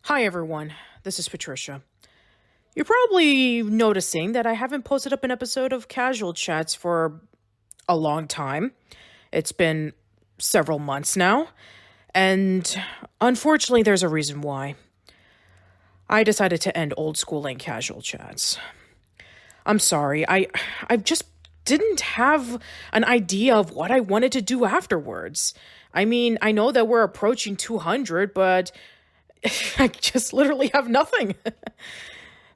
Hi, everyone. This is Patricia. You're probably noticing that I haven't posted up an episode of Casual Chats for a long time. It's been several months now, and unfortunately, there's a reason why. I decided to end old schooling casual chats. I'm sorry. I just didn't have an idea of what I wanted to do afterwards. I mean, I know that we're approaching 200, but I just literally have nothing.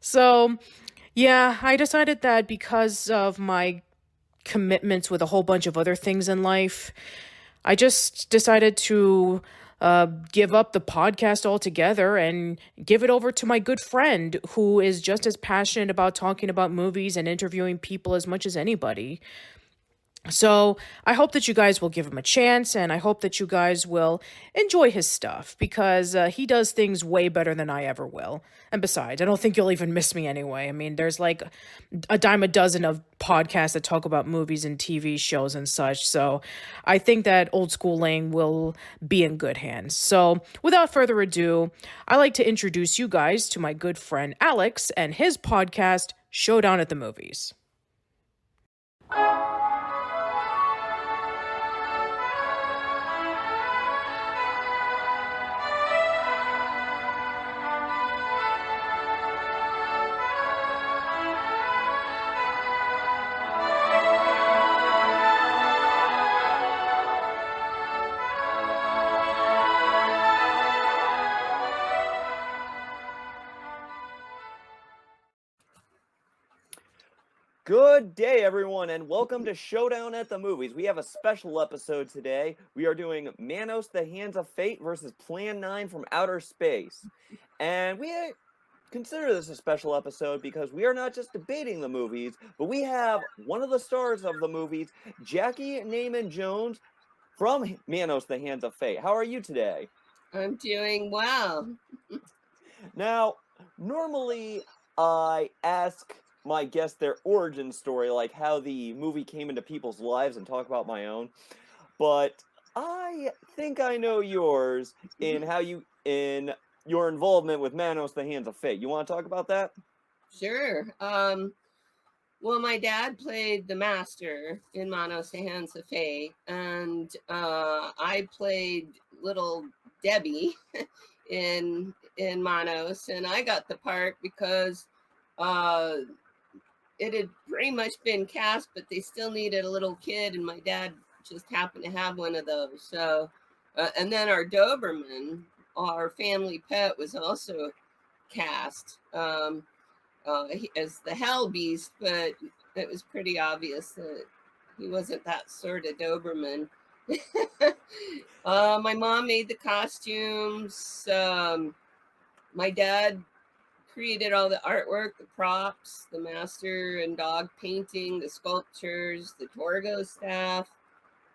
So, yeah, I decided that because of my commitments with a whole bunch of other things in life, I just decided to give up the podcast altogether and give it over to my good friend who is just as passionate about talking about movies and interviewing people as much as anybody. So I hope that you guys will give him a chance, and I hope that you guys will enjoy his stuff because he does things way better than I ever will. And besides, I don't think you'll even miss me anyway. I mean, there's like a dime a dozen of podcasts that talk about movies and TV shows and such. So I think that Old School Lane will be in good hands. So without further ado, I'd like to introduce you guys to my good friend Alex and his podcast, Showdown at the Movies. Good day, everyone, and welcome to Showdown at the Movies. We have a special episode today. We are doing Manos, the Hands of Fate versus Plan 9 from Outer Space. And we consider this a special episode because we are not just debating the movies, but we have one of the stars of the movies, Jackey Neyman Jones from Manos, the Hands of Fate. How are you today? I'm doing well. Now, normally I ask my guests their origin story, like how the movie came into people's lives, and talk about my own. But I think I know yours in your involvement with Manos, the Hands of Fate. You want to talk about that? Sure. Well, my dad played the master in Manos, the Hands of Fate, and I played little Debbie in Manos, and I got the part because it had pretty much been cast, but they still needed a little kid, and my dad just happened to have one of those. So, and then our Doberman, our family pet, was also cast as the Hell Beast, but it was pretty obvious that he wasn't that sort of Doberman. My mom made the costumes. My dad created all the artwork, the props, the master and dog painting, the sculptures, the Torgo staff.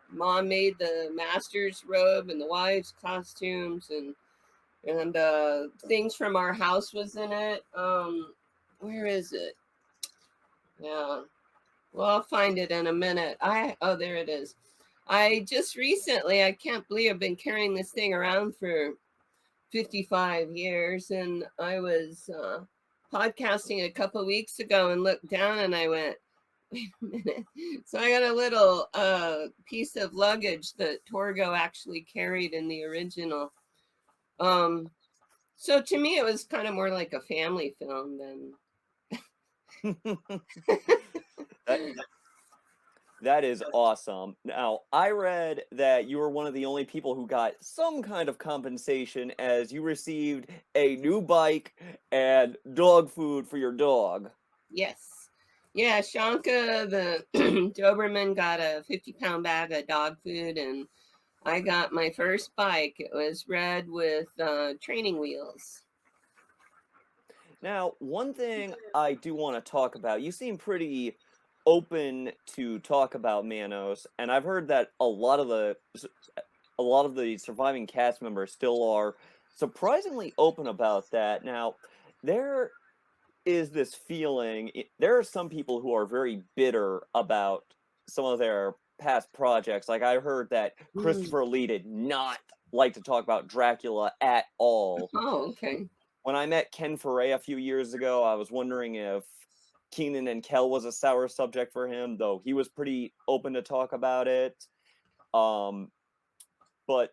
Mom made the master's robe and the wives' costumes, and things from our house was in it. Where is it? Yeah. Well, I'll find it in a minute. There it is. I just recently, I can't believe I've been carrying this thing around for 55 years, and I was podcasting a couple of weeks ago and looked down and I went, wait a minute. So I got a little piece of luggage that Torgo actually carried in the original. So to me, it was kind of more like a family film than. That is awesome. Now, I read that you were one of the only people who got some kind of compensation as you received a new bike and dog food for your dog. Yes. Yeah, Shanka, the Doberman, got a 50-pound bag of dog food, and I got my first bike. It was red with training wheels. Now, one thing I do want to talk about, you seem pretty open to talk about Manos, and I've heard that a lot of the surviving cast members still are surprisingly open about that. Now, there is this feeling, there are some people who are very bitter about some of their past projects. Like I heard that Christopher Lee did not like to talk about Dracula at all. Oh, okay. when I met Ken Foray a few years ago, I was wondering if Keenan and Kel was a sour subject for him, though he was pretty open to talk about it. But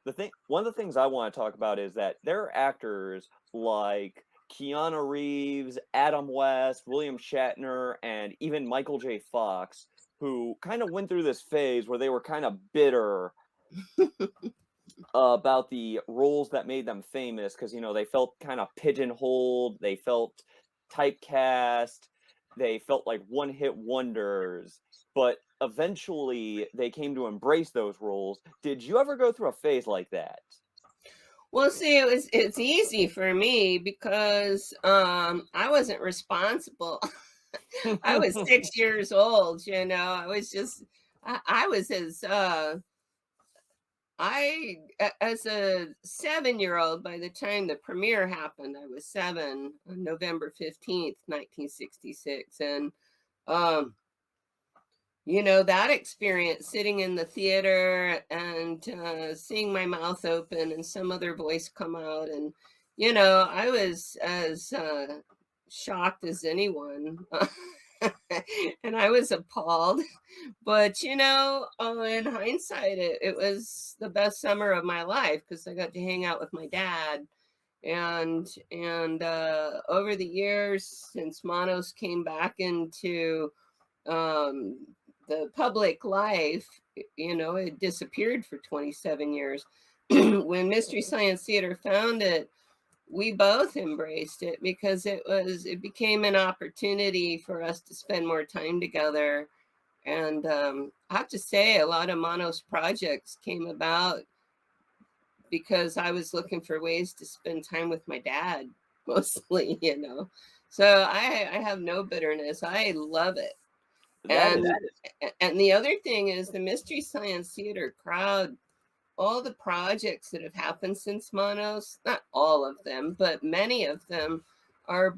one of the things I want to talk about is that there are actors like Keanu Reeves, Adam West, William Shatner, and even Michael J. Fox, who kind of went through this phase where they were kind of bitter about the roles that made them famous because, they felt kind of pigeonholed, they felt typecast, they felt like one-hit wonders, but eventually they came to embrace those roles. Did you ever go through a phase like that? Well, see, it's easy for me because I wasn't responsible. I was 6 years old, I was just I was as a 7-year-old. By the time the premiere happened, I was 7 on November 15th, 1966. And that experience sitting in the theater and seeing my mouth open and some other voice come out, and I was as shocked as anyone. And I was appalled. But in hindsight, it was the best summer of my life because I got to hang out with my dad. And over the years, since Manos came back into the public life, it disappeared for 27 years. When Mystery Science Theater found it, we both embraced it because it became an opportunity for us to spend more time together. And I have to say, a lot of Manos projects came about because I was looking for ways to spend time with my dad, mostly. So I have no bitterness. I love it. And the other thing is the Mystery Science Theater crowd, all the projects that have happened since Manos, not all of them, but many of them are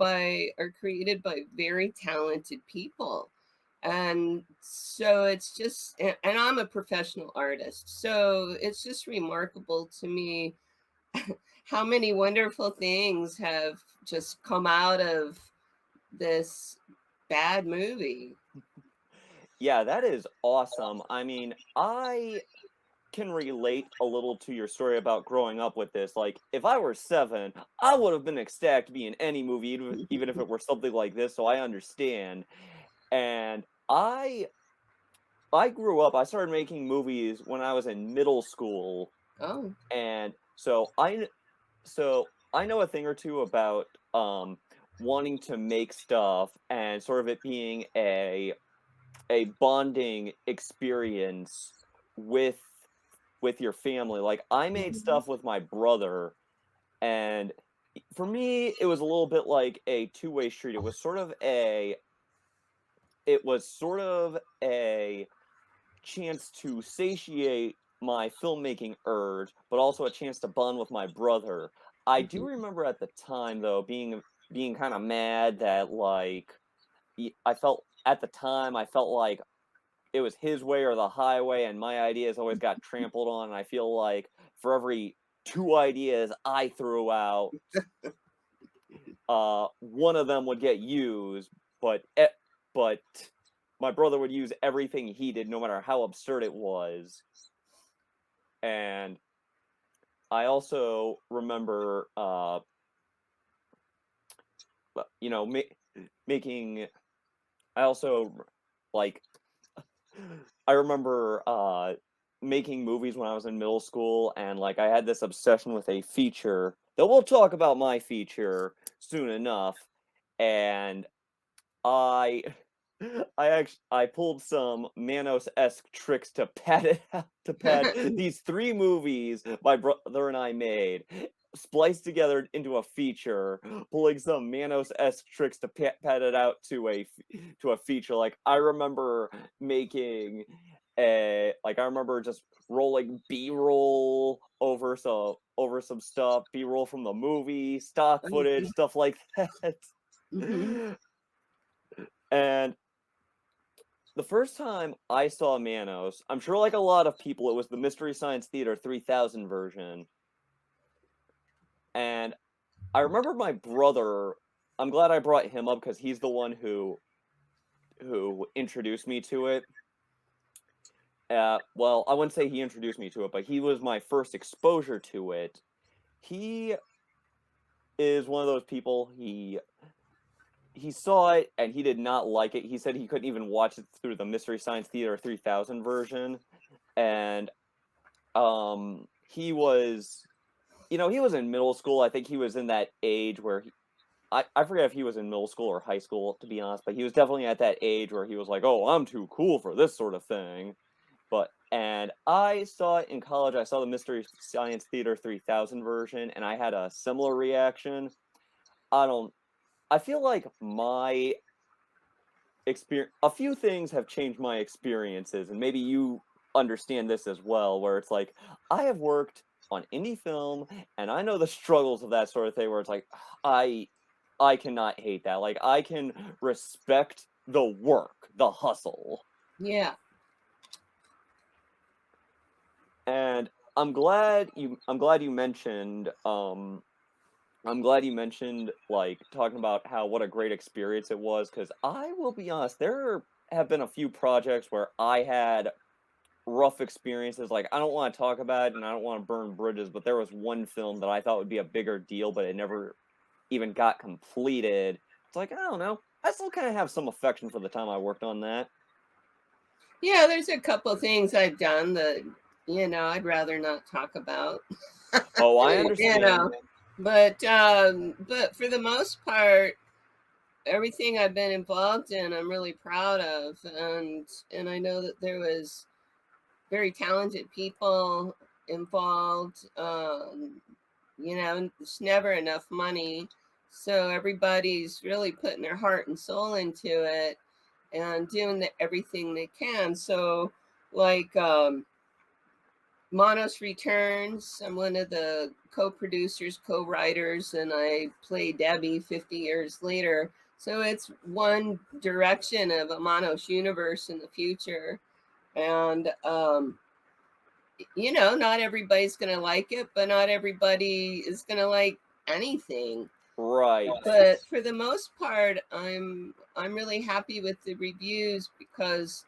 created by very talented people. And so it's just, and I'm a professional artist, so it's just remarkable to me how many wonderful things have just come out of this bad movie. Yeah, that is awesome. I mean, I can relate a little to your story about growing up with this. Like, if I were 7, I would have been ecstatic to be in any movie, even if it were something like this, so I understand. And I grew up, I started making movies when I was in middle school. Oh. And so I know a thing or two about wanting to make stuff and sort of it being a bonding experience with your family. Like, I made stuff with my brother, and for me it was a little bit like a two-way street. It was sort of a chance to satiate my filmmaking urge, but also a chance to bond with my brother. I do remember at the time, though, being kind of mad that, like, I felt like it was his way or the highway, and my ideas always got trampled on. And I feel like for every 2 ideas I threw out, one of them would get used, but my brother would use everything he did, no matter how absurd it was. And I also remember, making. I also like. I remember making movies when I was in middle school, and like I had this obsession with a feature. Though we'll talk about my feature soon enough, and I pulled some Manos-esque tricks to pad these 3 movies my brother and I made, spliced together into a feature, pulling some Manos-esque tricks to pad it out to a feature. Like, I remember making I remember just rolling B-roll over some stuff, B-roll from the movie, stock footage, stuff like that. And the first time I saw Manos, I'm sure like a lot of people, it was the Mystery Science Theater 3000 version. And I remember my brother. I'm glad I brought him up because he's the one who introduced me to it. Well, I wouldn't say he introduced me to it, but he was my first exposure to it. He is one of those people. He saw it and he did not like it. He said he couldn't even watch it through the Mystery Science Theater 3000 version, and he was, he was in middle school. I think he was in that age where I forget if he was in middle school or high school, to be honest, but he was definitely at that age where he was like, "Oh, I'm too cool for this sort of thing." And I saw it in college. I saw the Mystery Science Theater 3000 version, and I had a similar reaction. I feel like my experience, a few things have changed my experiences, and maybe you understand this as well, where it's like, I have worked on indie film, and I know the struggles of that sort of thing, where it's like, I cannot hate that. Like, I can respect the work, the hustle. Yeah. And I'm glad you mentioned like talking about what a great experience it was, because I will be honest, there have been a few projects where I had rough experiences. Like, I don't want to talk about it and I don't want to burn bridges, but there was one film that I thought would be a bigger deal, but it never even got completed. It's like, I don't know. I still kind of have some affection for the time I worked on that. Yeah, there's a couple things I've done that, I'd rather not talk about. Oh, I understand. But for the most part, everything I've been involved in, I'm really proud of, and I know that there was very talented people involved. It's never enough money, so everybody's really putting their heart and soul into it and doing everything they can. So, like, Manos returns. I'm one of the co-producers, co-writers, and I play Debbie 50 years later. So it's one direction of a Manos universe in the future. And, not everybody's going to like it, but not everybody is going to like anything. Right. But for the most part, I'm really happy with the reviews, because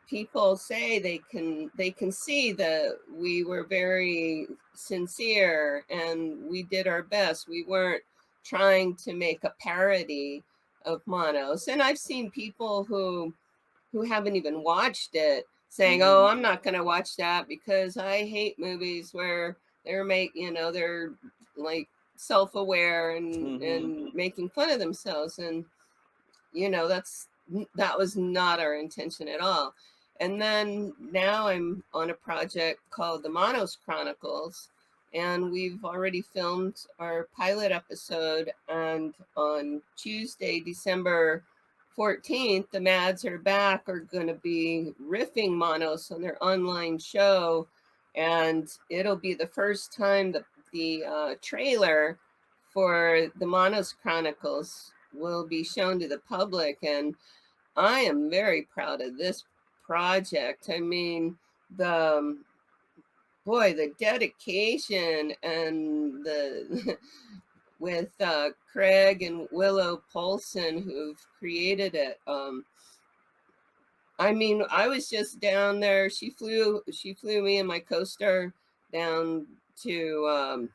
people say they can see that we were very sincere and we did our best. We weren't trying to make a parody of Manos. And I've seen people who haven't even watched it saying, "Oh, I'm not going to watch that because I hate movies where they're they're like self-aware and making fun of themselves." And that was not our intention at all. And then now I'm on a project called the Manos Chronicles, and we've already filmed our pilot episode. And on Tuesday, December 14th, the Mads Are Back are going to be riffing Manos on their online show, and it'll be the first time that the trailer for the Manos Chronicles will be shown to the public. And I am very proud of this project. I mean, the dedication and the with Craig and Willow Polson, who've created it. I mean, I was just down there. She flew me and my co-star down to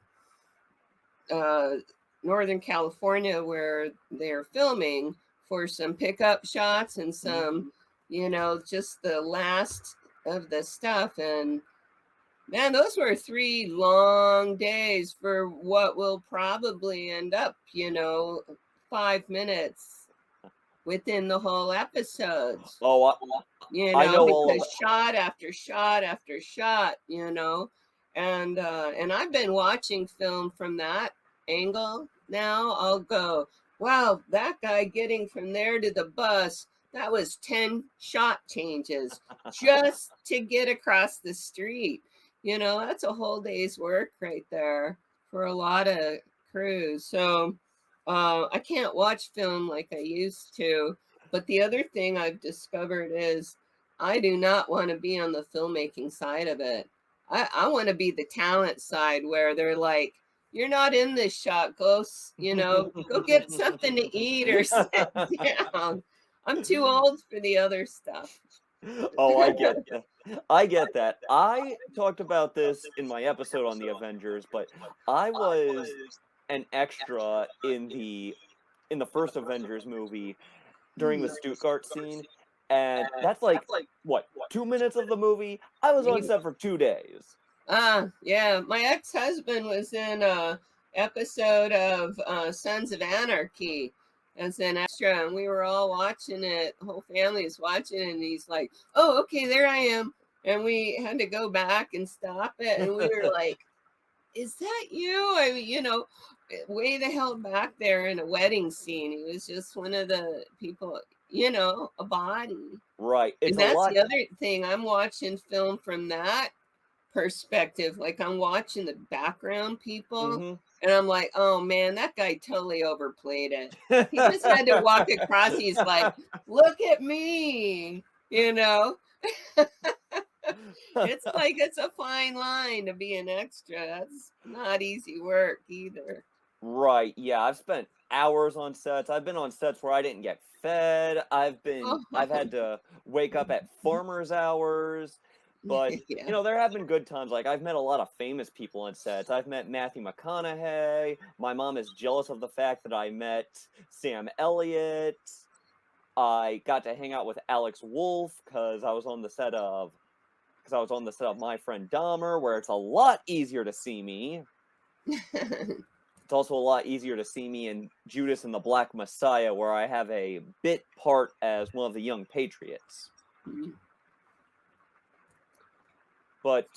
Northern California, where they're filming, for some pickup shots and some, just the last of the stuff. And man, those were 3 long days for what will probably end up, 5 minutes within the whole episodes. Oh, I know because shot after shot after shot, and I've been watching film from that angle. Now I'll go, wow, that guy getting from there to the bus, that was 10 shot changes just to get across the street. That's a whole day's work right there for a lot of crews. So I can't watch film like I used to. But the other thing I've discovered is I do not want to be on the filmmaking side of it. I want to be the talent side, where they're like, you're not in this shot. Go, go get something to eat or sit down. I'm too old for the other stuff. Oh, I get that. I get that. I talked about this in my episode on the Avengers, but I was an extra in the first Avengers movie during the Stuttgart scene, and that's like what, 2 minutes of the movie? I was on set for 2 days. Yeah. My ex-husband was in a episode of Sons of Anarchy as an extra, and we were all watching it. The whole family is watching it, and he's like, "Oh, okay, there I am." And we had to go back and stop it, and we were like, "Is that you?" I mean, way the hell back there in a wedding scene. He was just one of the people, a body. Right. It's And a that's lot. the other thing. I'm watching film from that perspective. Like I'm watching the background people, hmm and I'm like, oh man, that guy totally overplayed it. He just had to walk across. He's like, look at me, It's like it's a fine line to be an extra. That's not easy work either. Right. Yeah, I've spent hours on sets. I've been on sets where I didn't get fed. I've Oh, had to wake up at farmers hours. But, yeah. there have been good times. Like I've met a lot of famous people on sets. I've met Matthew McConaughey. My mom is jealous of the fact that I met Sam Elliott. I got to hang out with Alex Wolff because I was on the set of My Friend Dahmer, where it's a lot easier to see me. It's also a lot easier to see me in Judas and the Black Messiah, where I have a bit part as one of the young patriots. But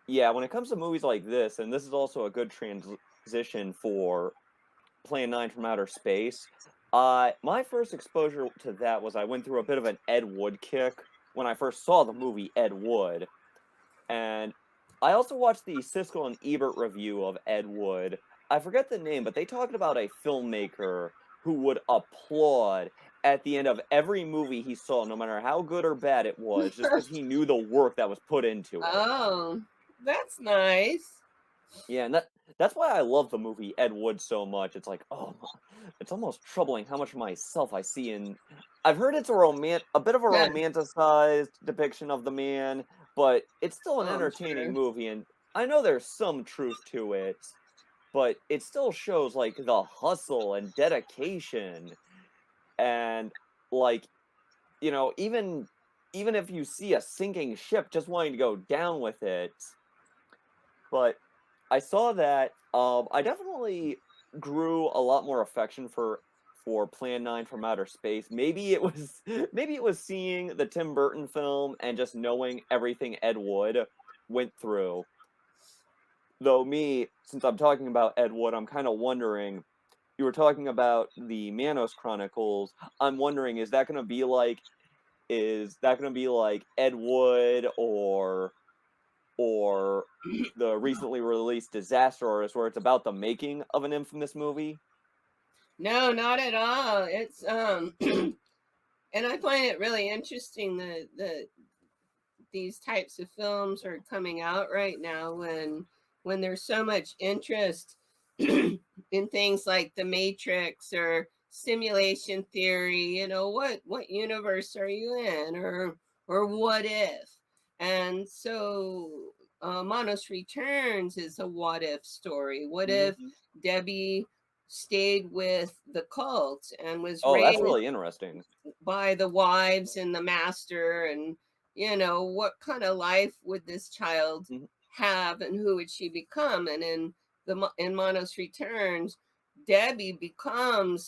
yeah, when it comes to movies like this, and this is also a good transition for Plan 9 from Outer Space, my first exposure to that was I went through a bit of an Ed Wood kick when I first saw the movie Ed Wood. And I also watched the Siskel and Ebert review of Ed Wood. I forget the name, but they talked about a filmmaker who would applaud at the end of every movie he saw, no matter how good or bad it was, just because he knew the work that was put into it. Oh, that's nice. Yeah, and that's why I love the movie Ed Wood so much. It's like, oh, it's almost troubling how much of myself I see in. I've heard it's a bit of a Yeah. romanticized depiction of the man, but it's still an Oh, entertaining sure. movie, and I know there's some truth to it, but it still shows like the hustle and dedication, and like, even if you see a sinking ship, just wanting to go down with it. But I saw that. I definitely grew a lot more affection for Plan 9 from Outer Space. Maybe it was maybe it was seeing the Tim Burton film and just knowing everything Ed Wood went through. Though since I'm talking about Ed Wood, I'm kind of wondering. You were talking about the Manos Chronicles. I'm wondering, is that going to be like Ed Wood or the recently released Disaster Artist, where it's about the making of an infamous movie? No, not at all. It's and I find it really interesting that these types of films are coming out right now when there's so much interest in things like the Matrix or simulation theory. What universe are you in, or what if? And so Manos Returns is a what if story. What if Mm-hmm. Debbie stayed with the cult and was Oh, that's raised really interesting. by the wives and the master, and what kind of life would this child Mhm. have, and who would she become? And in Manos Returns, Debbie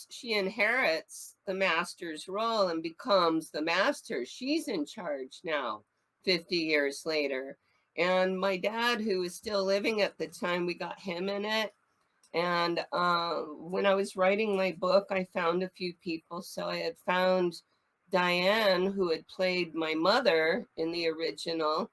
she inherits the master's role and becomes the master. She's in charge now 50 years later. And my dad, who was still living at the time, we got him in it. And when I was writing my book, I found a few people. So I had found Diane, who had played my mother in the original,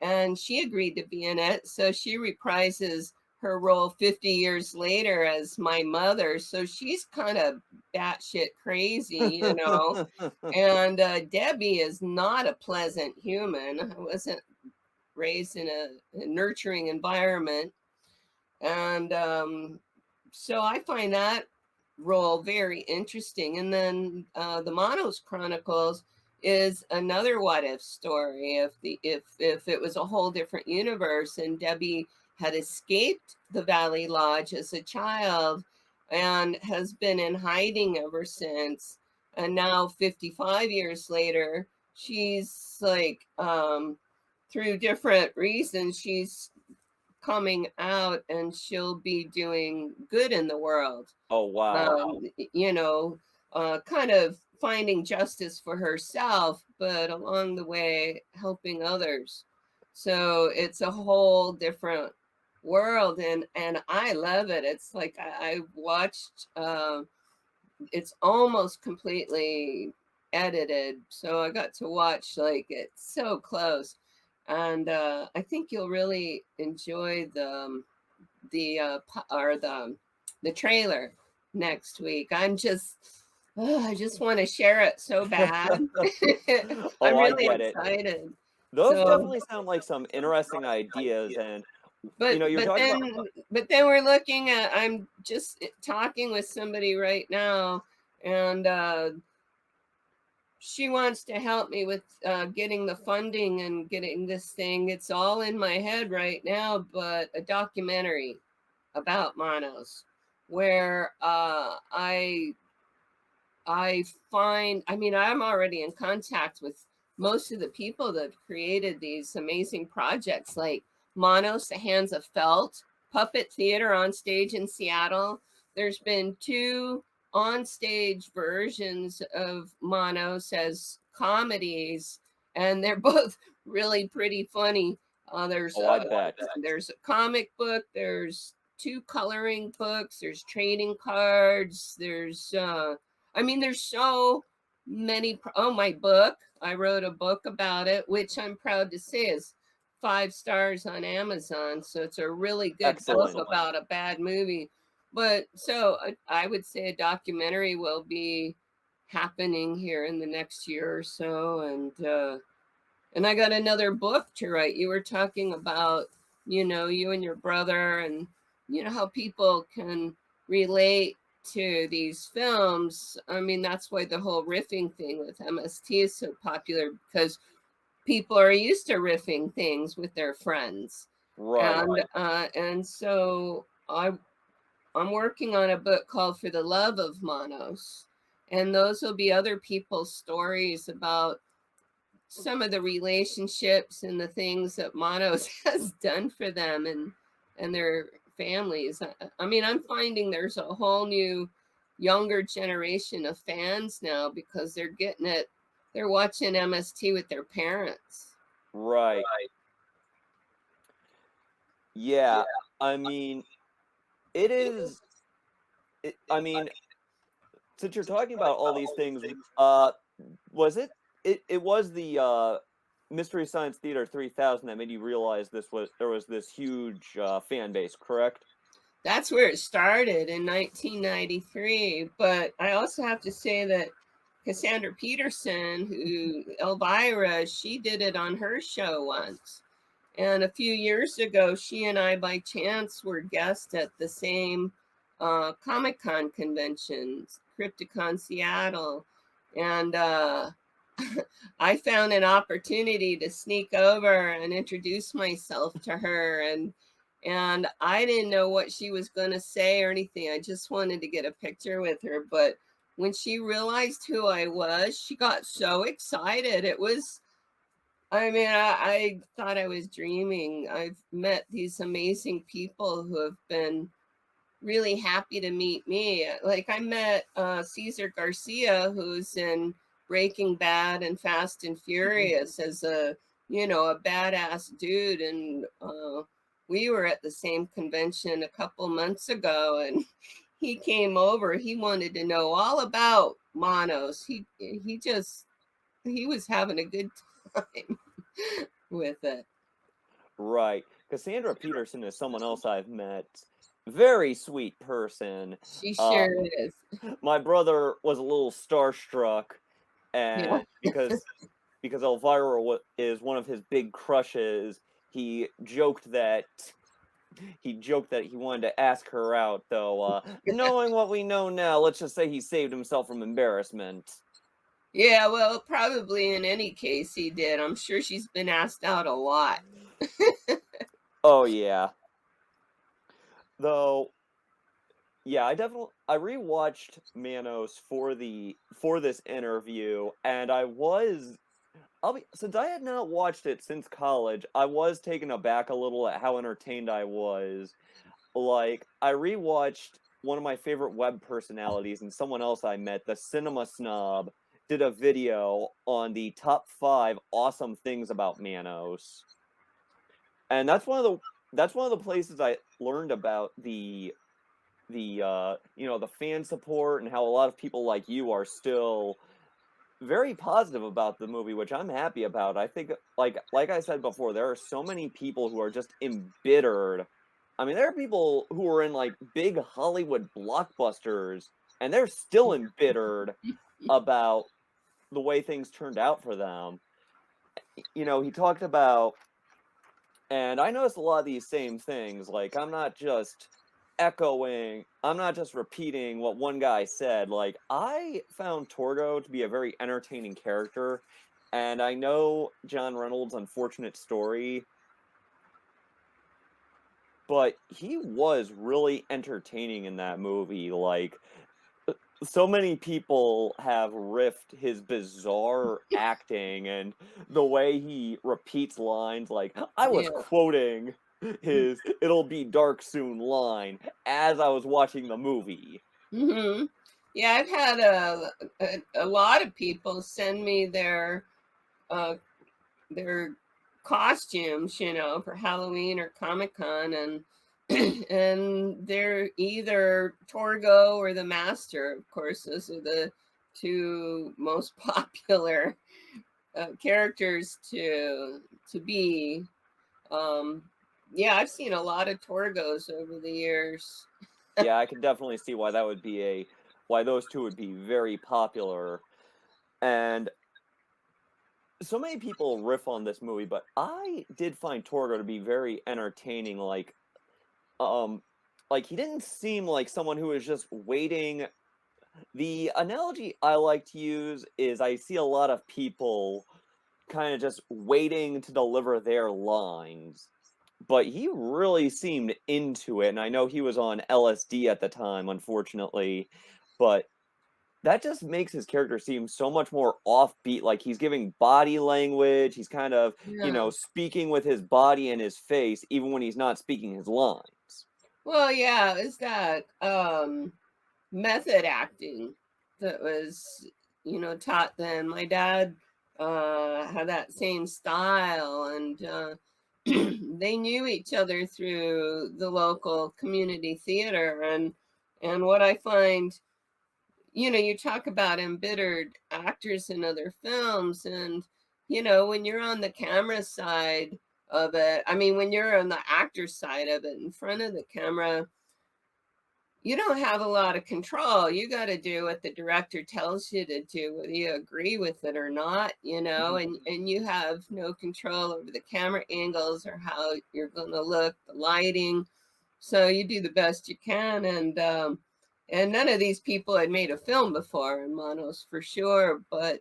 and she agreed to be in it. So she reprises her role 50 years later as my mother. So she's kind of batshit crazy, And Debbie is not a pleasant human. I wasn't raised in a nurturing environment. And so I find that role very interesting. And then the Manos Chronicles is another what if story. If it was a whole different universe and Debbie had escaped the Valley Lodge as a child and has been in hiding ever since, and now 55 years later, she's like through different reasons, she's coming out and she'll be doing good in the world. Oh wow. You know, kind of finding justice for herself, but along the way helping others. So it's a whole different world, and I love it. It's like I watched. It's almost completely edited, so I got to watch like it's so close, and I think you'll really enjoy the trailer next week. I just want to share it so bad. I'm Oh, I really get it. excited. Those So, definitely sound like some interesting ideas, and you're talking about. but then we're looking at. I'm just talking with somebody right now, and she wants to help me with getting the funding and getting this thing. It's all in my head right now, but a documentary about Manos, where I find, I mean, I'm already in contact with most of the people that have created these amazing projects, like Manos, the Hands of Felt, Puppet Theater on stage in Seattle. There's been 2 on-stage versions of Manos as comedies, and they're both really pretty funny. Oh, I bet. There's a comic book, there's 2 coloring books, there's trading cards, there's I mean, there's so many. Oh, my book. I wrote a book about it, which I'm proud to say is 5 stars on Amazon. So it's a really good Excellent. book about a bad movie. But so I would say a documentary will be happening here in the next year or so. And I got another book to write. You were talking about, you and your brother, and how people can relate to these films. I mean, that's why the whole riffing thing with MST is so popular, because people are used to riffing things with their friends. Right. And so I'm working on a book called For the Love of Manos, and those will be other people's stories about some of the relationships and the things that Manos has done for them and their families. I mean, I'm finding there's a whole new younger generation of fans now because they're getting it. They're watching MST with their parents. Right. Yeah. I mean, it is. I mean, since you're talking about all these things, was it? It was the Mystery Science Theater 3000 that made you realize there was this huge fan base, correct? That's where it started in 1993. But I also have to say that Cassandra Peterson, who Elvira, she did it on her show once. And a few years ago, she and I, by chance, were guests at the same Comic-Con convention, Crypticon Seattle. And I found an opportunity to sneak over and introduce myself to her. And I didn't know what she was going to say or anything. I just wanted to get a picture with her. But when she realized who I was, she got so excited. It was, I mean, I thought I was dreaming. I've met these amazing people who have been really happy to meet me. Like I met Cesar Garcia, who's in Breaking Bad and Fast and Furious as a badass dude. And we were at the same convention a couple months ago, and he came over. He wanted to know all about Manos. He was having a good time with it. Right. Cassandra Peterson is someone else I've met. Very sweet person. She sure is. My brother was a little starstruck, and because Elvira is one of his big crushes, he joked that he joked that he wanted to ask her out, though. Knowing what we know now, let's just say he saved himself from embarrassment. Yeah, well, probably in any case he did. I'm sure she's been asked out a lot. Oh yeah. Though, yeah, I rewatched Manos for this interview, and since I had not watched it since college, I was taken aback a little at how entertained I was. Like, I rewatched one of my favorite web personalities and someone else I met, the Cinema Snob, did a video on the top 5 awesome things about Manos. And that's one of the places I learned about the fan support and how a lot of people like you are still very positive about the movie, which I'm happy about. I think, like I said before, there are so many people who are just embittered. I mean, there are people who are in like big Hollywood blockbusters, and they're still embittered about the way things turned out for them. He talked about, and I noticed a lot of these same things. Like, I'm not just repeating what one guy said. Like, I found Torgo to be a very entertaining character, and I know John Reynolds' unfortunate story, but he was really entertaining in that movie. Like, so many people have riffed his bizarre acting and the way he repeats lines. Like, I was Yeah. quoting his "it'll be dark soon" line as I was watching the movie. Hmm. Yeah, I've had a lot of people send me uh, their costumes, for Halloween or Comic-Con, and and they're either Torgo or the Master. Of course, those are the two most popular characters to be. Um, yeah, I've seen a lot of Torgos over the years. Yeah, I can definitely see why those two would be very popular. And so many people riff on this movie, but I did find Torgo to be very entertaining. Um, like, he didn't seem like someone who was just waiting. The analogy I like to use is I see a lot of people kind of just waiting to deliver their lines, but he really seemed into it. And I know he was on LSD at the time, unfortunately, but that just makes his character seem so much more offbeat. Like, he's giving body language, he's kind of, Yeah. speaking with his body and his face, even when he's not speaking his lines. Well, yeah, it's that method acting that was, taught then. My dad had that same style, and they knew each other through the local community theater. And what I find, you talk about embittered actors in other films, and when you're on the camera side of it, I mean, when you're on the actor side of it in front of the camera, you don't have a lot of control. You got to do what the director tells you to do, whether you agree with it or not, Mhm. and you have no control over the camera angles or how you're going to look, the lighting. So you do the best you can. And none of these people had made a film before in Manos for sure. But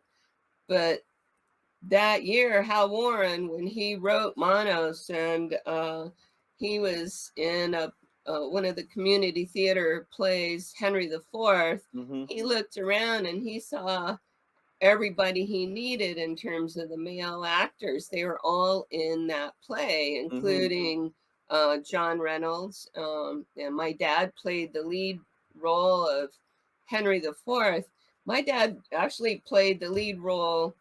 that year, Hal Warren, when he wrote Manos, and he was in one of the community theater plays, Henry IV, Mhm. he looked around and he saw everybody he needed in terms of the male actors. They were all in that play, Mhm. including John Reynolds. And my dad played the lead role of Henry IV. My dad actually played the lead role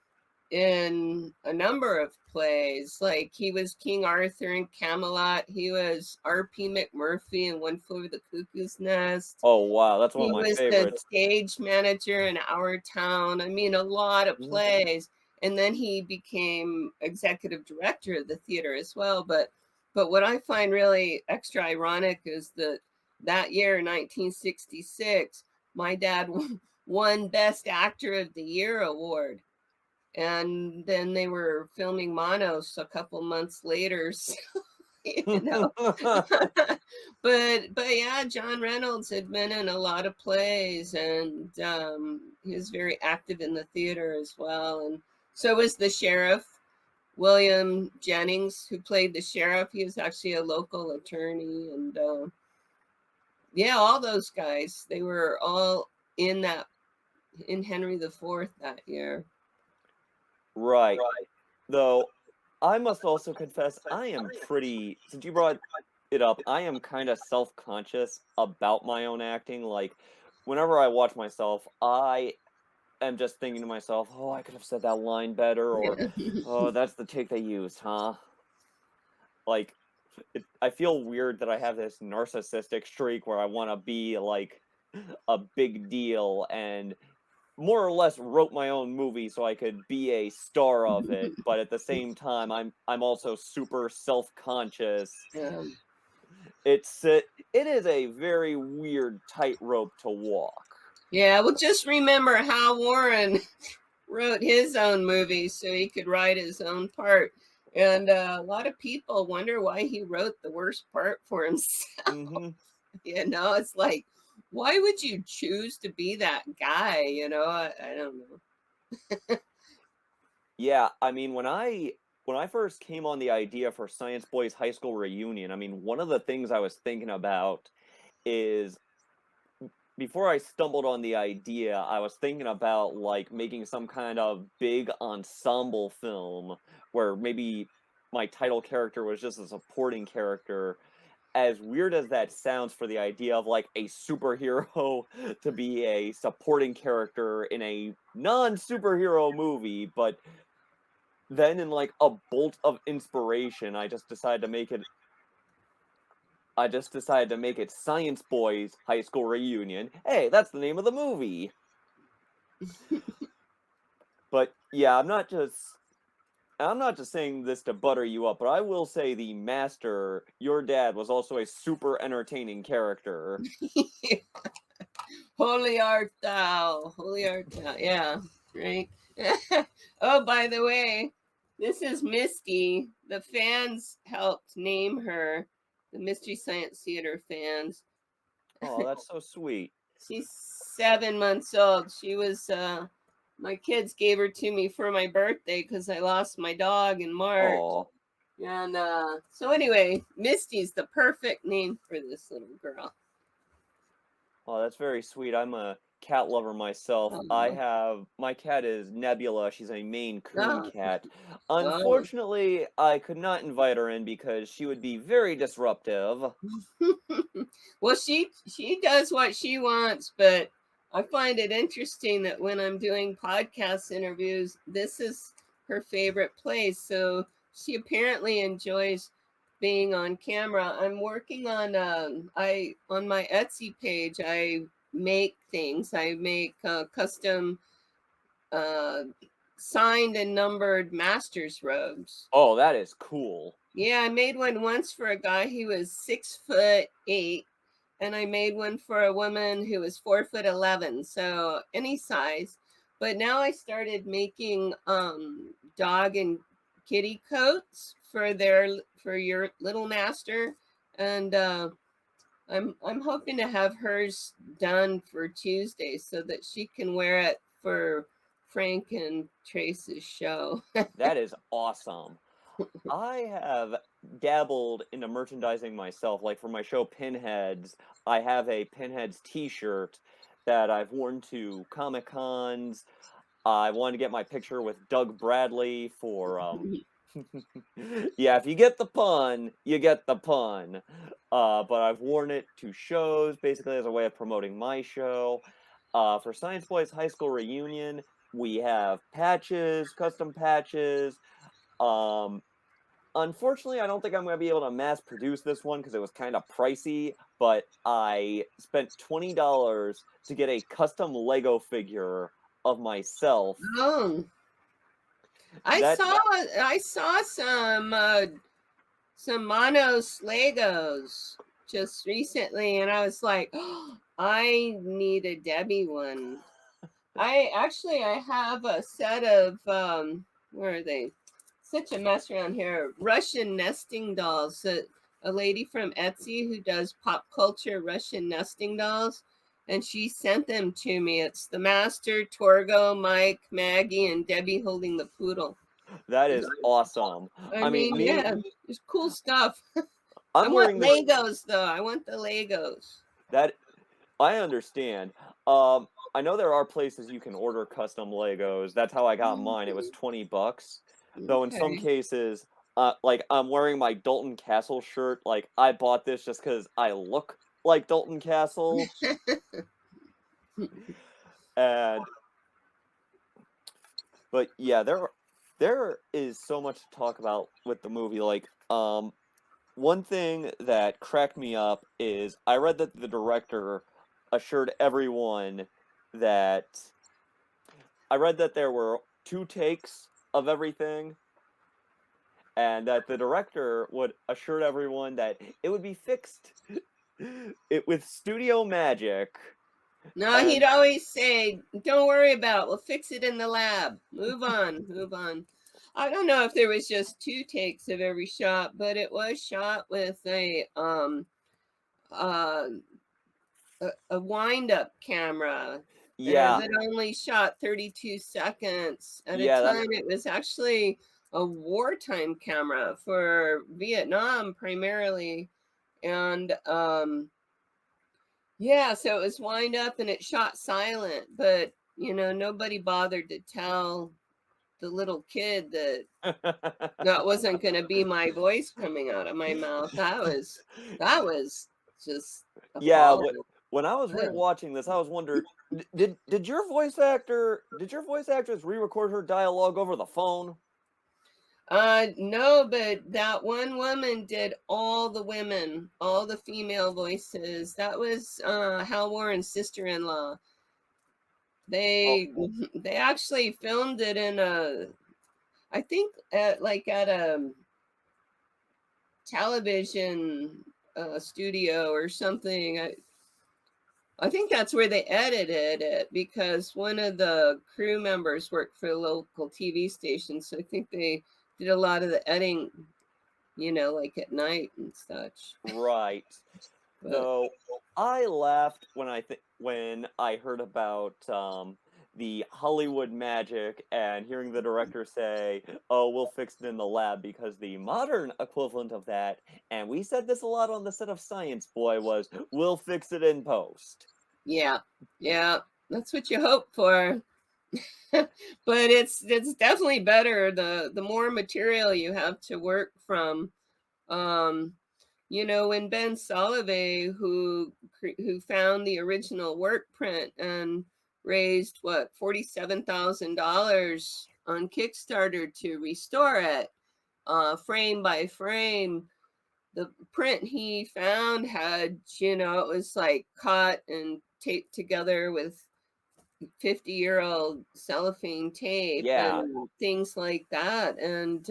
in a number of plays. Like, he was King Arthur in Camelot. He was R.P. McMurphy in One Flew Over the Cuckoo's Nest. Oh wow, that's one of He my was the favorites. stage manager in Our Town. I mean, a lot of Mhm. plays. And then he became executive director of the theater as well. But what I find really extra ironic is that year, 1966, my dad won Best Actor of the Year award, and then they were filming Manos a couple months later. you know. But yeah, John Reynolds had been in a lot of plays, and he was very active in the theater as well. And so was the sheriff, William Jennings, who played the sheriff. He was actually a local attorney, and yeah, all those guys. They were all in Henry IV that year. Right. Though I must also confess, I am pretty, since you brought it up, I am kind of self-conscious about my own acting. Like, whenever I watch myself, I am just thinking to myself, oh, I could have said that line better, or, oh, that's the take they used, huh? Like, I feel weird that I have this narcissistic streak where I want to be, like, a big deal, and more or less wrote my own movie so I could be a star of it, but at the same time I'm also super self-conscious. Um, It is a very weird tightrope to walk. yeah, well, just remember Hal Warren wrote his own movie so he could write his own part. And a lot of people wonder why he wrote the worst part for himself. Mm-hmm. You know, it's like, why would you choose to be that guy? You know, I don't know. Yeah, I mean when I first came on the idea for Science Boys High School Reunion, I mean one of the things I was thinking about is before I stumbled on the idea, I was thinking about like making some kind of big ensemble film where maybe my title character was just a supporting character. As weird as that sounds for the idea of like a superhero to be a supporting character in a non-superhero movie, but then in like a bolt of inspiration, I just decided to make it Science Boys High School Reunion. Hey, that's the name of the movie. But yeah, I'm not just saying this to butter you up, but I will say the Master, your dad, was also a super entertaining character. Holy art thou, yeah, right. Oh, by the way, this is Misty. The fans helped name her, the Mystery Science Theater fans. Oh, that's so sweet. She's 7 months old. She was my kids gave her to me for my birthday because I lost my dog in March. Oh, And so anyway, Misty's the perfect name for this little girl. oh, that's very sweet. I'm a cat lover myself. My cat is Nebula. She's a Maine Coon cat. Unfortunately, I could not invite her in because she would be very disruptive. Well, she does what she wants, but I find it interesting that when I'm doing podcast interviews, this is her favorite place. So she apparently enjoys being on camera. I'm working on on my Etsy page. I make things. I make custom signed and numbered master's robes. Oh, that is cool. Yeah, I made one once for a guy who was 6'8", and I made one for a woman who was 4'11", so any size. But now I started making dog and kitty coats for your little master, and I'm hoping to have hers done for Tuesday so that she can wear it for Frank and Trace's show. That is awesome. I have dabbled into merchandising myself. Like for my show Pinheads, I have a Pinheads t-shirt that I've worn to Comic Cons. I wanted to get my picture with Doug Bradley for yeah, if you get the pun, you get the pun. But I've worn it to shows basically as a way of promoting my show. For Science Boys High School Reunion, we have patches, custom patches. Unfortunately, I don't think I'm going to be able to mass produce this one because it was kind of pricey, but I spent $20 to get a custom Lego figure of myself. Oh, I saw some Manos Legos just recently, and I was like, oh, I need a Debbie one. I have a set of where are they? such a mess around here. Russian nesting dolls. A lady from Etsy who does pop culture Russian nesting dolls, and she sent them to me. It's the Master, Torgo, Mike, Maggie, and Debbie holding the poodle. That is awesome. I mean, yeah, it's cool stuff. I I'm want wearing Legos though. I want the Legos. that. I understand. I know there are places you can order custom Legos. That's how I got mine. It was $20. Though in some Okay. cases, like I'm wearing my Dalton Castle shirt. Like I bought this just because I look like Dalton Castle, and but yeah, there is so much to talk about with the movie. Like, one thing that cracked me up is I read that the director assured everyone that I read that there were 2 takes of everything, and that the director would assure everyone that it would be fixed with studio magic. No, he'd always say, "Don't worry about it. We'll fix it in the lab. Move on, move on." I don't know if there was just 2 takes of every shot, but it was shot with uh, a wind-up camera. Yeah, That only shot 32 seconds at a yeah, time. It was actually a wartime camera for Vietnam primarily, and yeah, so it was wind up and it shot silent, but nobody bothered to tell the little kid that that wasn't going to be my voice coming out of my mouth. That was just yeah. appalling. When I was Ugh. rewatching this, I was wondering, did your voice actress re-record her dialogue over the phone? No, but that one woman did all the women, all the female voices. That was Hal Warren's sister-in-law. They Oh, they actually filmed it in I think at a television studio or something. I think that's where they edited it because one of the crew members worked for a local TV station. So I think they did a lot of the editing, like at night and such. right. But Though I laughed when I heard about the Hollywood magic and hearing the director say, "Oh, we'll fix it in the lab," because the modern equivalent of that, and we said this a lot on the set of Science Boy, was, "We'll fix it in post." yeah, that's what you hope for. But it's definitely better the more material you have to work from. When Ben Solovey, who found the original work print and raised what $47,000 on Kickstarter to restore it, frame by frame. The print he found had, it was like cut and taped together with 50-year-old cellophane tape Yeah, and things like that. And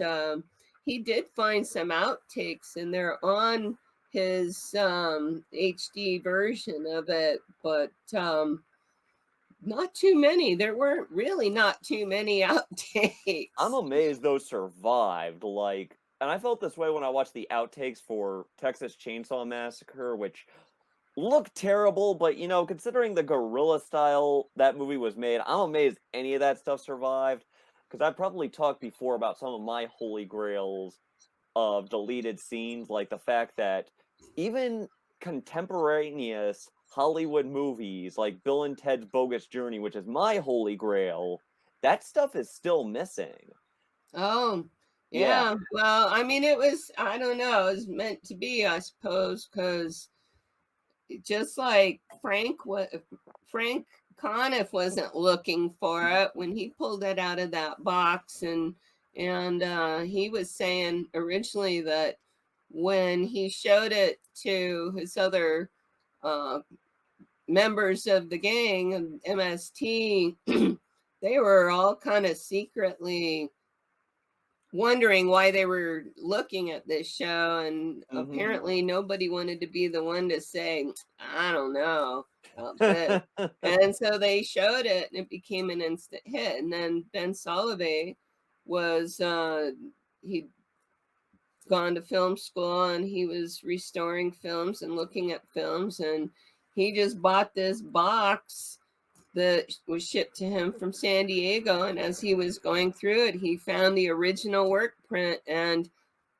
he did find some outtakes, and they're on his HD version of it, but not too many. There weren't really not too many outtakes. I'm amazed those survived. Like, and I felt this way when I watched the outtakes for Texas Chainsaw Massacre, which look terrible, but considering the guerrilla style that movie was made, I'm amazed any of that stuff survived. Because I've probably talked before about some of my holy grails of deleted scenes, like the fact that even contemporaneous Hollywood movies like Bill and Ted's Bogus Journey, which is my holy grail, that stuff is still missing. Oh, Yeah, yeah. Well, I mean, I don't know, it was meant to be, I suppose, because just like Frank Conniff wasn't looking for it when he pulled it out of that box, and he was saying originally that when he showed it to his other uh, members of the gang of MST, they were all kind of secretly wondering why they were looking at this show, and apparently nobody wanted to be the one to say, "I don't know about this." And so they showed it and it became an instant hit. And then Ben Solovey was he'd gone to film school and he was restoring films and looking at films, and he just bought this box that was shipped to him from San Diego. And as he was going through it, he found the original work print, and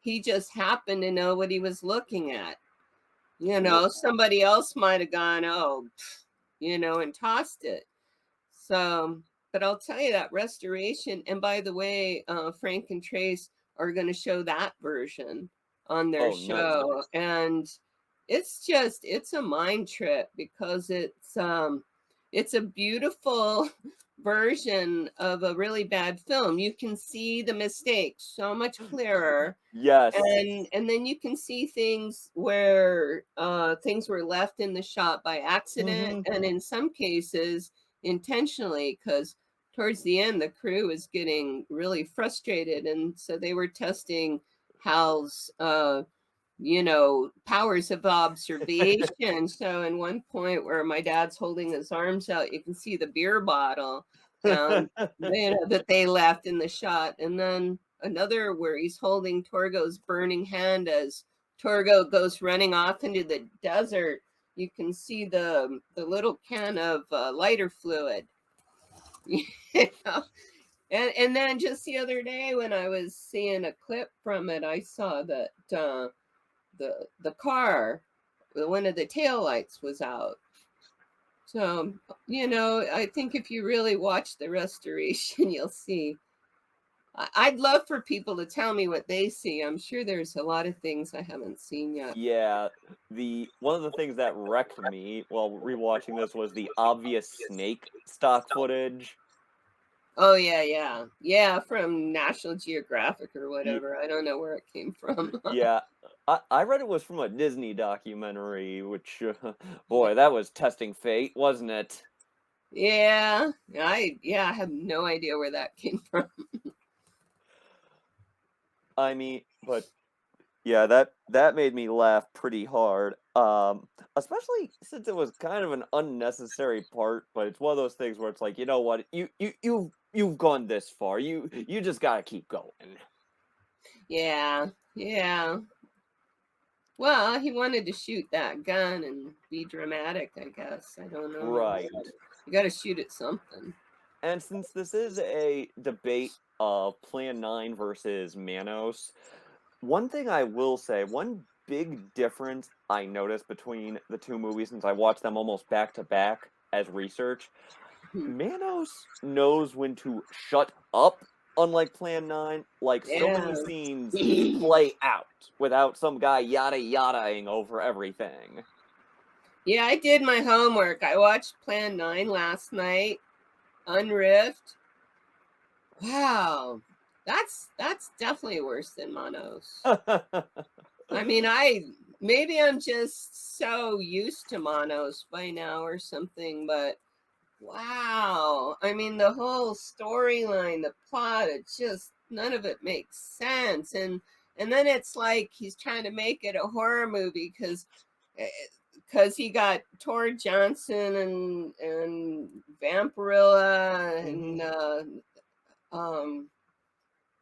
he just happened to know what he was looking at. You know, somebody else might have gone, oh, you know, and tossed it. So, but I'll tell you that restoration, and by the way, Frank and Trace are going to show that version on their show. Nice. And it's a mind trip because it's a beautiful version of a really bad film. You can see the mistakes so much clearer. Yes. And then you can see things where things were left in the shot by accident, and in some cases intentionally, because towards the end the crew was getting really frustrated, and so they were testing Hal's you know, powers of observation. So in one point where my dad's holding his arms out, you can see the beer bottle you know, that they left in the shot. And then another where he's holding Torgo's burning hand as Torgo goes running off into the desert. You can see the little can of lighter fluid. You know? And then just the other day when I was seeing a clip from it, I saw that the car, one of the taillights was out. So, you know, I think if you really watch the restoration, you'll see. I'd love for people to tell me what they see. I'm sure there's a lot of things I haven't seen yet. Yeah, one of the things that wrecked me while rewatching this was the obvious snake stock footage. Oh yeah, from National Geographic or whatever. I don't know where it came from. Yeah, I read it was from a Disney documentary, which boy, that was testing fate, wasn't it? Yeah, I have no idea where that came from. I mean, but yeah, that made me laugh pretty hard. Especially since it was kind of an unnecessary part, but it's one of those things where it's like, you know what, you've gone this far. You just gotta keep going. Yeah. Well, he wanted to shoot that gun and be dramatic, I guess. I don't know. Right. You gotta shoot at something. And since this is a debate of Plan 9 versus Manos, one thing I will say, one big difference I noticed between the two movies, since I watched them almost back to back as research, Manos knows when to shut up, unlike Plan 9. Like, so many scenes play out without some guy yada-yadaing over everything. Yeah, I did my homework. I watched Plan 9 last night, unriffed. Wow. That's definitely worse than Manos. I mean, maybe I'm just so used to Manos by now or something, but wow. I mean, the whole storyline, the plot, it just none of it makes sense. And then it's like he's trying to make it a horror movie because he got Tor Johnson and Vampirilla and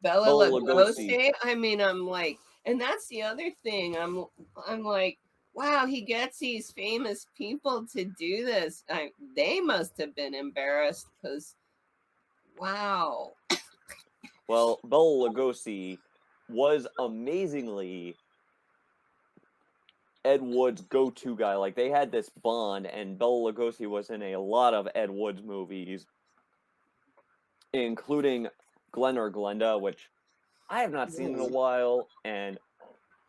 Bella Lugosi. I mean, I'm like, and that's the other thing. I'm like, wow, he gets these famous people to do this. They must have been embarrassed because, wow. Well, Bela Lugosi was amazingly Ed Wood's go-to guy. Like, they had this bond, and Bela Lugosi was in a lot of Ed Wood's movies, including Glenn or Glenda, which I have not seen in a while, and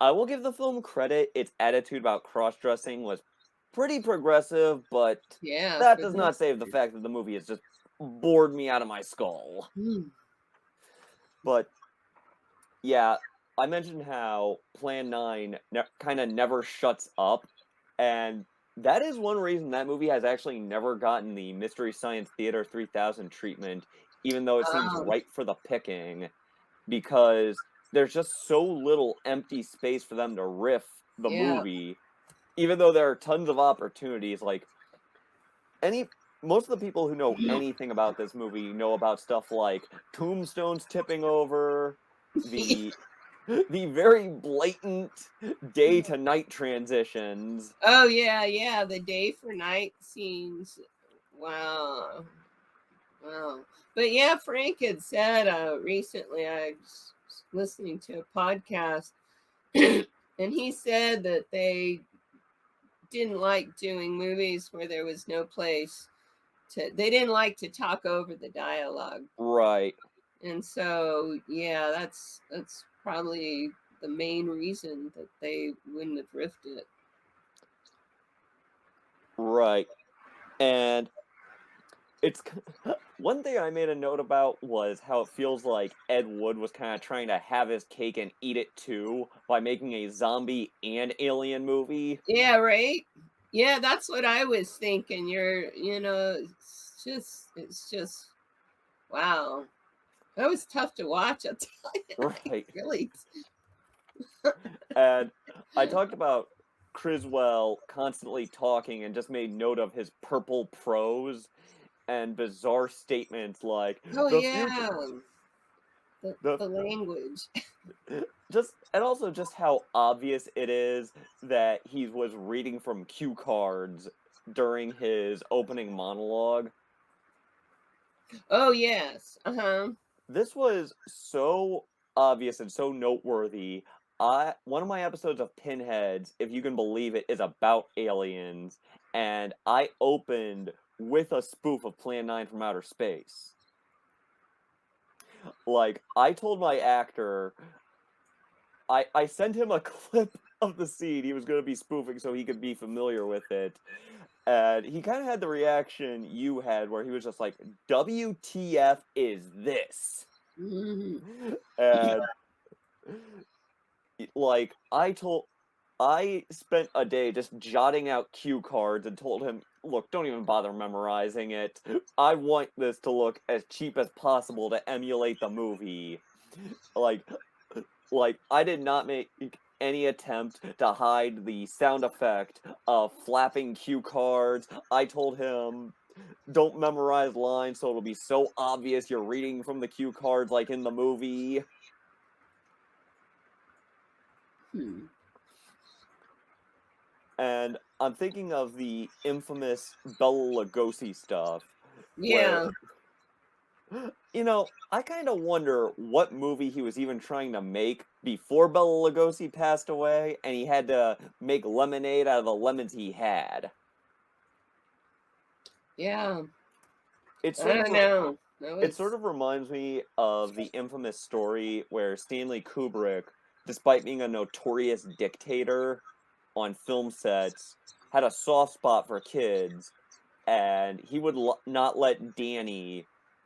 I will give the film credit. Its attitude about cross-dressing was pretty progressive, but that does not save the fact that the movie has just bored me out of my skull. But, yeah, I mentioned how Plan 9 kind of never shuts up, and that is one reason that movie has actually never gotten the Mystery Science Theater 3000 treatment, even though it seems ripe for the picking, because there's just so little empty space for them to riff the movie, even though there are tons of opportunities. Like, most of the people who know anything about this movie know about stuff like tombstones tipping over, the the very blatant day to night transitions. Oh yeah, the day for night scenes. Wow. Wow. But yeah, Frank had said recently, I was listening to a podcast, and he said that they didn't like doing movies where there was no place they didn't like to talk over the dialogue. Right. And so yeah, that's probably the main reason that they wouldn't have riffed it. Right. And it's one thing I made a note about was how it feels like Ed Wood was kind of trying to have his cake and eat it too by making a zombie and alien movie. Yeah, right. Yeah, that's what I was thinking. It's just wow. That was tough to watch. I'll tell you. Right. Really. And I talked about Criswell constantly talking and just made note of his purple prose and bizarre statements like Oh the yeah. future. The language. And also just how obvious it is that he was reading from cue cards during his opening monologue. Oh yes. Uh-huh. This was so obvious and so noteworthy. One of my episodes of Pinheads, if you can believe it, is about aliens, and I opened with a spoof of Plan 9 from Outer Space. Like, I told my actor, I sent him a clip of the scene he was going to be spoofing so he could be familiar with it. And he kind of had the reaction you had where he was just like, WTF is this? Mm-hmm. And like I spent a day just jotting out cue cards and told him, look, don't even bother memorizing it. I want this to look as cheap as possible to emulate the movie. Like I did not make any attempt to hide the sound effect of flapping cue cards. I told him, don't memorize lines so it'll be so obvious you're reading from the cue cards like in the movie. And I'm thinking of the infamous Bela Lugosi stuff. Yeah. Where, I kind of wonder what movie he was even trying to make before Bela Lugosi passed away, and he had to make lemonade out of the lemons he had. Yeah. It I sort don't of know. It sort of reminds me of the infamous story where Stanley Kubrick, despite being a notorious dictator on film sets, had a soft spot for kids, and he would not let Danny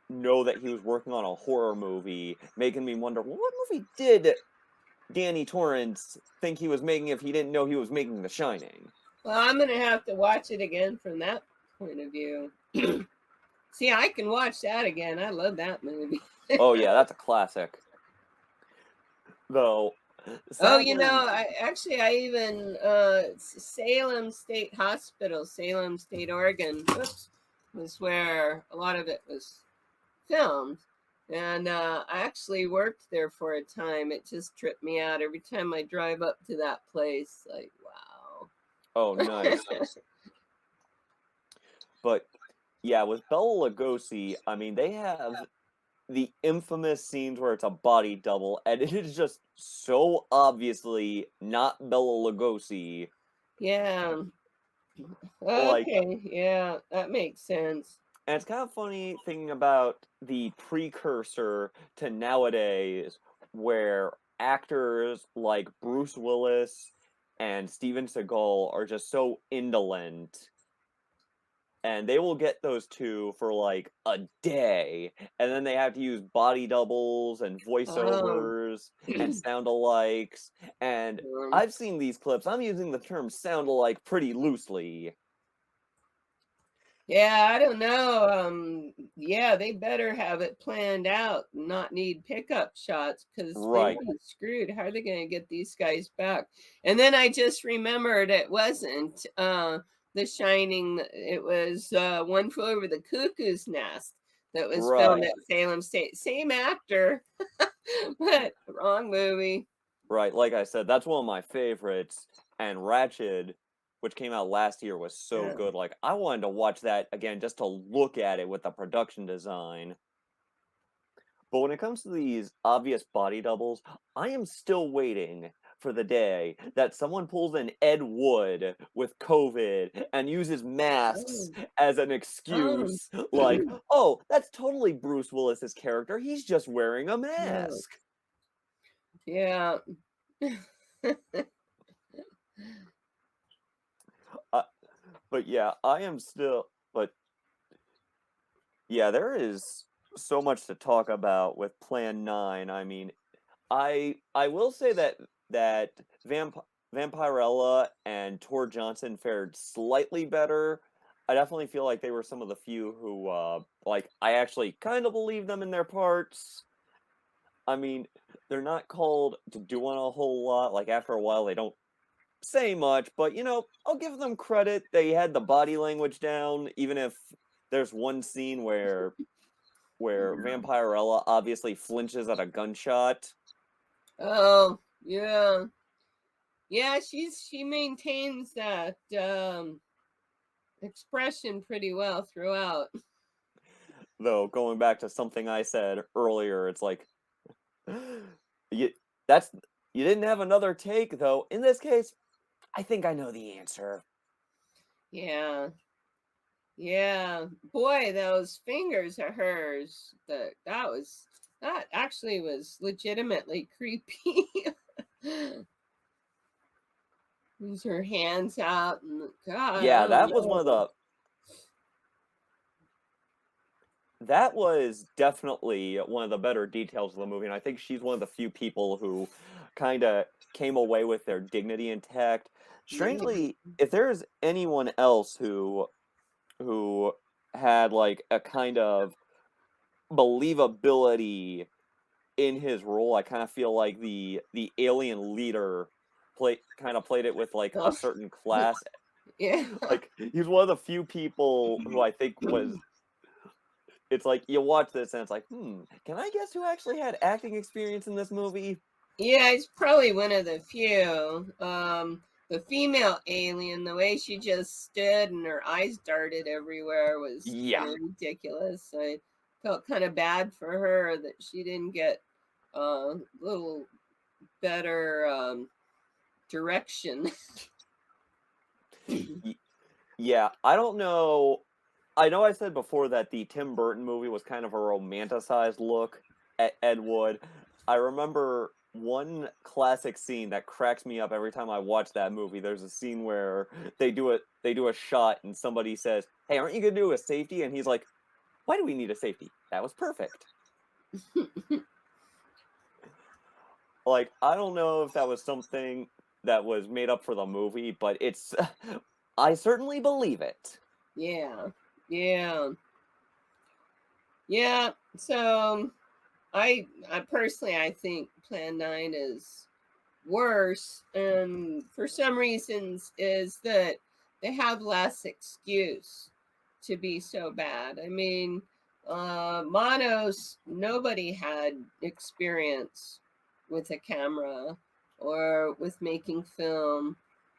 know that he was working on a horror movie, making me wonder, well, what movie did Danny Torrance think he was making if he didn't know he was making The Shining? Well, I'm gonna have to watch it again from that point of view. See, I can watch that again. I love that movie. Oh yeah, that's a classic. Though, Oh, sadly, I even Salem State Hospital, Salem State, Oregon, was where a lot of it was filmed. And I actually worked there for a time. It just tripped me out every time I drive up to that place. Like, wow. oh nice. But yeah, with Bela Lugosi, I mean, they have the infamous scenes where it's a body double, and it is just so obviously not Bela Lugosi. Yeah. Like, Okay. Yeah, that makes sense. and it's kind of funny thinking about the precursor to nowadays, where actors like Bruce Willis and Steven Seagal are just so indolent, and they will get those two for like a day, and then they have to use body doubles and Oh. voiceovers and sound alikes. And I've seen these clips. I'm using the term sound alike pretty loosely. Yeah, I don't know. Yeah, they better have it planned out, not need pickup shots because Right. they'd be screwed. How are they going to get these guys back? And then I just remembered it wasn't The Shining. It was One Flew Over the Cuckoo's Nest that was filmed Right. at Salem State. Same actor. But wrong movie. Right, like I said, that's one of my favorites. And Ratched, which came out last year, was so Yeah. good. Like, I wanted to watch that again just to look at it with the production design. But when it comes to these obvious body doubles, I am still waiting for the day that someone pulls an Ed Wood with COVID and uses masks Oh, as an oh, excuse. Like, oh, that's totally Bruce Willis's character. He's just wearing a yeah. mask. Yeah. Uh, but yeah, I am still. But yeah, there is so much to talk about with Plan 9. I mean, I will say that Vampirella and Tor Johnson fared slightly better. I definitely feel like they were some of the few who like I actually kind of believe them in their parts. I mean, they're not called to doing a whole lot. Like after a while they don't say much, but you know, I'll give them credit. They had the body language down, even if there's one scene where Vampirella obviously flinches at a gunshot. Oh, yeah. Yeah, she maintains that expression pretty well throughout. Though going back to something I said earlier, it's like you that's you didn't have another take though. In this case, I think I know the answer. Yeah. Yeah. Boy, those fingers of hers, that actually was legitimately creepy. Use her hands out and God, I Yeah, don't that was one of know. the that was definitely one of the better details of the movie, and I think she's one of the few people who kind of came away with their dignity intact. Yeah. Strangely, if there's anyone else who had like a kind of believability in his role, I kind of feel like the alien leader played it with like a Oh, certain class. yeah. Like he's one of the few people who I think was. It's like you watch this and it's like, can I guess who actually had acting experience in this movie? Yeah, it's probably one of the few. The female alien, the way she just stood and her eyes darted everywhere was Yeah, kind of ridiculous. I felt kind of bad for her that she didn't get a little better direction. yeah. I don't know. I know I said before that the Tim Burton movie was kind of a romanticized look at Ed Wood. I remember one classic scene that cracks me up every time I watch that movie. There's a scene where they do a shot and somebody says, "Hey, aren't you gonna do a safety?" And he's like, "Why do we need a safety? That was perfect." Like I don't know if that was something that was made up for the movie, but it's I certainly believe it. Yeah, yeah, yeah. So I personally, I think Plan 9 is worse, and for some reasons is that they have less excuse to be so bad. I mean, Manos, nobody had experience with a camera or with making film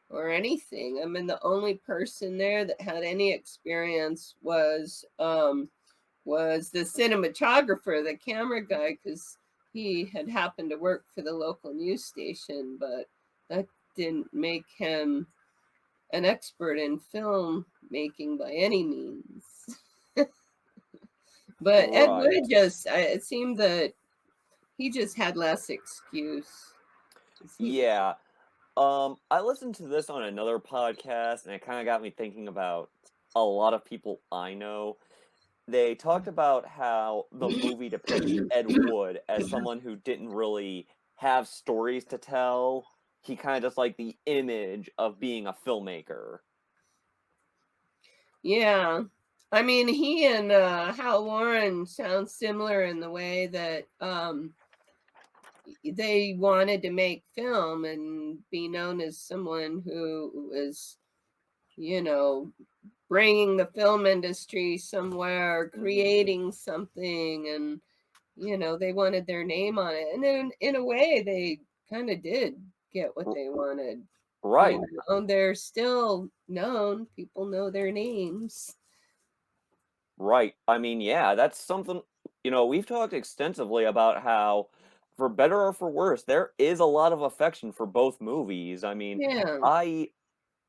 or anything. I mean, the only person there that had any experience was the cinematographer, the camera guy, because he had happened to work for the local news station, but that didn't make him an expert in film making by any means. But Ed Right. Wood just, it seemed that he just had less excuse. Yeah. I listened to this on another podcast and it kind of got me thinking about a lot of people I know. They talked about how the movie depicts Ed Wood as someone who didn't really have stories to tell. He kind of just like the image of being a filmmaker. Yeah. I mean, he and Hal Warren sound similar in the way that they wanted to make film and be known as someone who was, you know, bringing the film industry somewhere, Mhm. creating something, and they wanted their name on it. And then in a way, they kind of did get what they wanted. Right. They're still known. People know their names. Right. I mean, yeah, that's something, we've talked extensively about how, for better or for worse, there is a lot of affection for both movies. I mean, Yeah.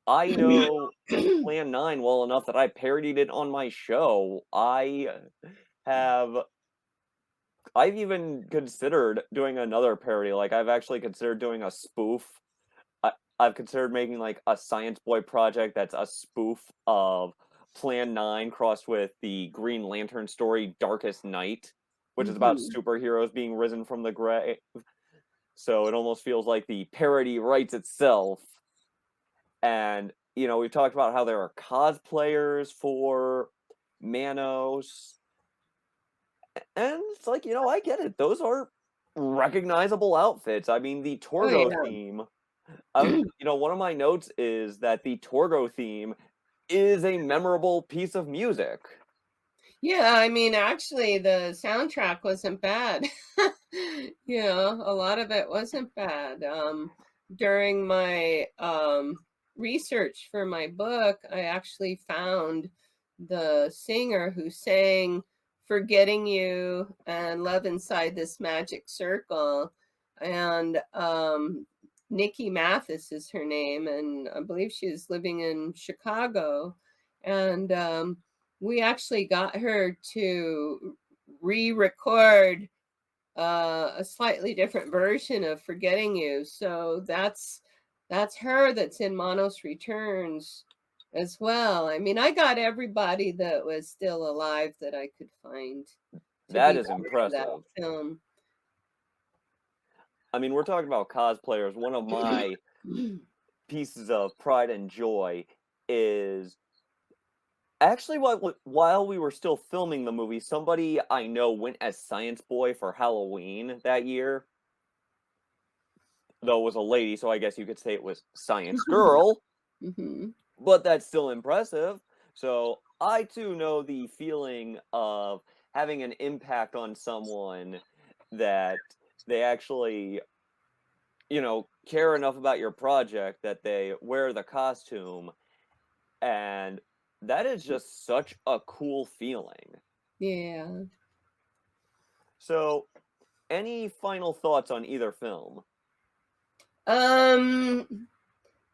I know Plan 9 well enough that I parodied it on my show. Have I've even considered doing another parody. Like, I've actually considered doing a spoof. I've considered making like a Science Boy project that's a spoof of Plan 9 crossed with the Green Lantern story Darkest Night, which is about superheroes being risen from the grave. So it almost feels like the parody writes itself. And, we've talked about how there are cosplayers for Manos. And it's like, I get it. Those are recognizable outfits. I mean, the Oh, Torgo yeah. theme. One of my notes is that the Torgo theme is a memorable piece of music. Yeah, I mean, actually, the soundtrack wasn't bad. A lot of it wasn't bad. During my research for my book, I actually found the singer who sang Forgetting You and Love Inside This Magic Circle. And Nikki Mathis is her name, and I believe she's living in Chicago. And we actually got her to re-record a slightly different version of Forgetting You. So that's her that's in Manos Returns as well. I mean, I got everybody that was still alive that I could find to That be is part of that impressive. film. I mean, we're talking about cosplayers. One of my pieces of pride and joy is actually while we were still filming the movie, somebody I know went as Science Boy for Halloween that year. Though it was a lady, so I guess you could say it was Science Girl. But that's still impressive. So I too know the feeling of having an impact on someone that they actually, care enough about your project that they wear the costume. And that is just such a cool feeling. Yeah. So, any final thoughts on either film?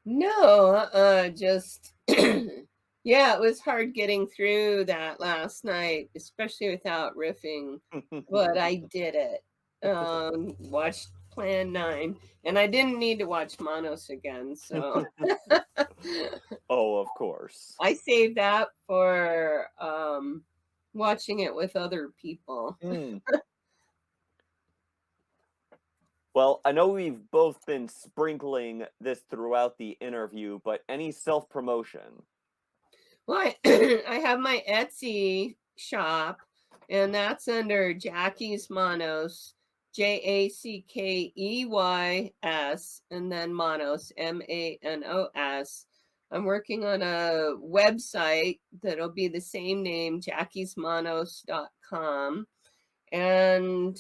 No, just yeah, it was hard getting through that last night, especially without riffing, but I did it. Watched Plan 9, and I didn't need to watch Manos again, so Oh, of course. I saved that for watching it with other people. Well, I know we've both been sprinkling this throughout the interview, but any self-promotion? Well, I have my Etsy shop, and that's under Jackey's Manos, Jackeys, and then Manos, Manos. I'm working on a website that'll be the same name, jackeysmanos.com. And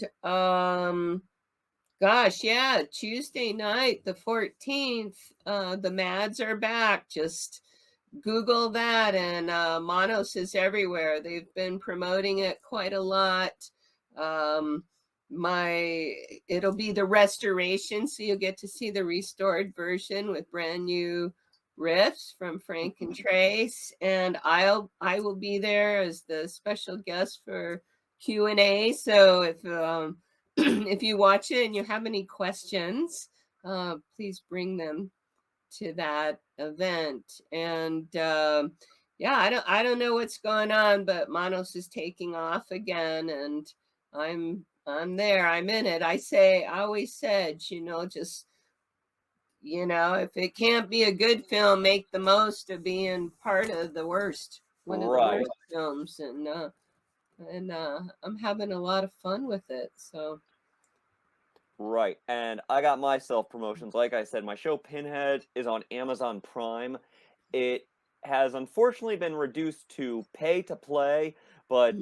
gosh, yeah, Tuesday night, the 14th, the Mads are back. Just Google that, and Manos is everywhere. They've been promoting it quite a lot. It'll be the restoration, so you'll get to see the restored version with brand new riffs from Frank and Trace, and I will be there as the special guest for Q&A. So if if you watch it and you have any questions, please bring them to that event. And yeah, I don't know what's going on, but Manos is taking off again, and I'm there. I'm in it. I always said, just if it can't be a good film, make the most of being part of one of the worst films, and I'm having a lot of fun with it. So. Right, and I got my self-promotions. Like I said, my show Pinheads is on Amazon Prime. It has unfortunately been reduced to pay to play, But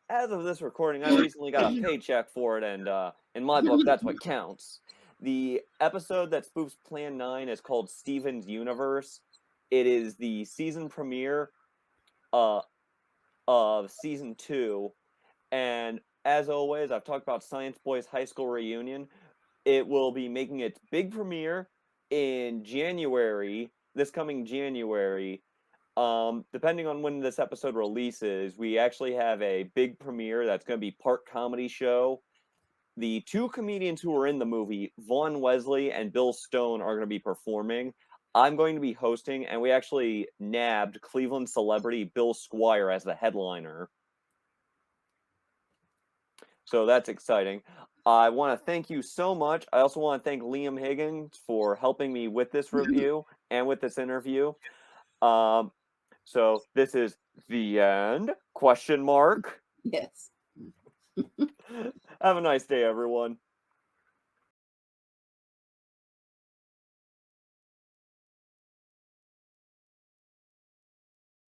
as of this recording, I recently got a paycheck for it, and in my book, that's what counts. The episode that spoofs Plan 9 is called Steven's Universe. It is the season premiere of season 2, and as always, I've talked about Science Boys High School Reunion. It will be making its big premiere in January, this coming January. Depending on when this episode releases, we actually have a big premiere that's going to be part comedy show. The 2 comedians who were in the movie, Vaughn Wesley and Bill Stone, are going to be performing. I'm going to be hosting, and we actually nabbed Cleveland celebrity Bill Squire as the headliner. So that's exciting. I want to thank you so much. I also want to thank Liam Higgins for helping me with this review and with this interview. So this is the end? ? Yes. Have a nice day, everyone.